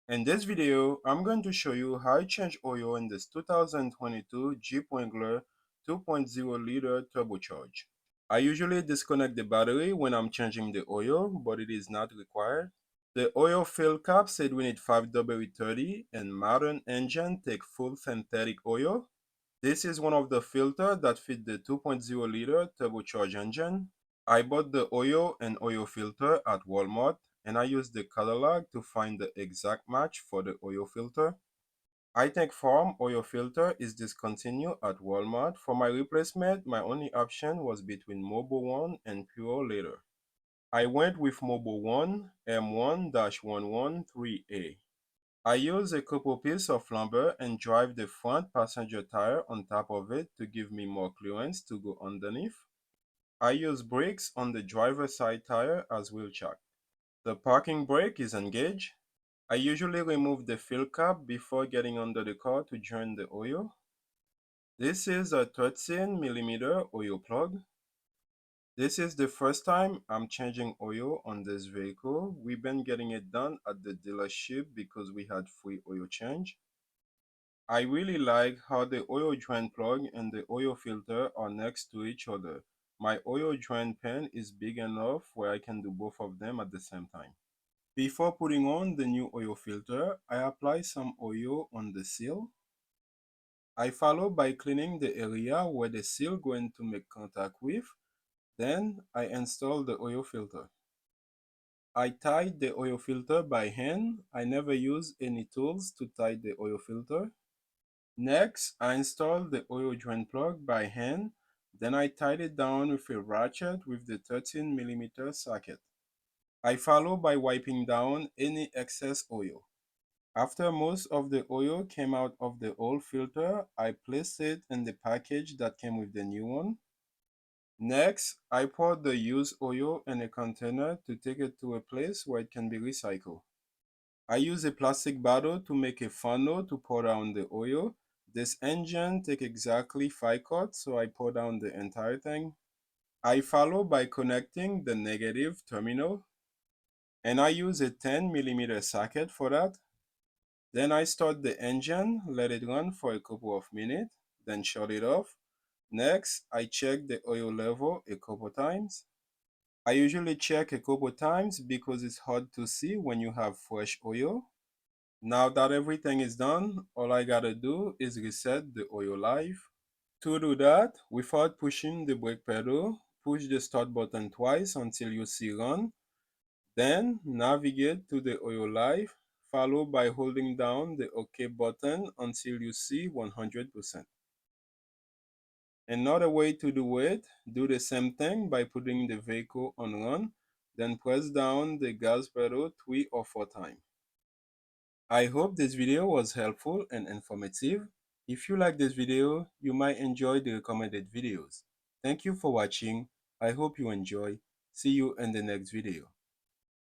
In this video, I'm going to show you how I change oil in this 2022 Jeep Wrangler 2.0 liter turbocharge. I usually disconnect the battery when I'm changing the oil, but it is not required. The oil fill cap said we need 5W30 and modern engine take full synthetic oil. This is one of the filters that fit the 2.0 liter turbocharged engine. I bought the oil and oil filter at Walmart and I used the catalog to find the exact match for the oil filter. I think Farm oil filter is discontinued at Walmart. For my replacement, my only option was between Mobile 1 and Pure later. I went with Mobile 1 M1-113A. I used a couple pieces of lumber and drive the front passenger tire on top of it to give me more clearance to go underneath. I use brakes on the driver's side tire as wheel chuck. The parking brake is engaged. I usually remove the fill cap before getting under the car to drain the oil. This is a 13mm oil plug. This is the first time I'm changing oil on this vehicle. We've been getting it done at the dealership because we had free oil change. I really like how the oil drain plug and the oil filter are next to each other. My oil drain pan is big enough where I can do both of them at the same time. Before putting on the new oil filter, I apply some oil on the seal. I follow by cleaning the area where the seal going to make contact with. Then I install the oil filter. I tied the oil filter by hand. I never use any tools to tie the oil filter. Next, I installed the oil drain plug by hand, then I tied it down with a ratchet with the 13mm socket. I follow by wiping down any excess oil. After most of the oil came out of the old filter, I placed it in the package that came with the new one. Next, I poured the used oil in a container to take it to a place where it can be recycled. I use a plastic bottle to make a funnel to pour down the oil. This engine takes exactly 5 quarts, so I pour down the entire thing. I follow by connecting the negative terminal, and I use a 10mm socket for that. Then I start the engine, let it run for a couple of minutes, then shut it off. Next, I check the oil level a couple times. I usually check a couple times because it's hard to see when you have fresh oil. Now that everything is done, all I gotta do is reset the oil life. To do that, without pushing the brake pedal, push the start button twice until you see run. Then navigate to the oil life, followed by holding down the OK button until you see 100%. Another way to do it, do the same thing by putting the vehicle on run, then press down the gas pedal 3 or 4 times. I hope this video was helpful and informative. If you like this video, you might enjoy the recommended videos. Thank you for watching. I hope you enjoy. See you in the next video.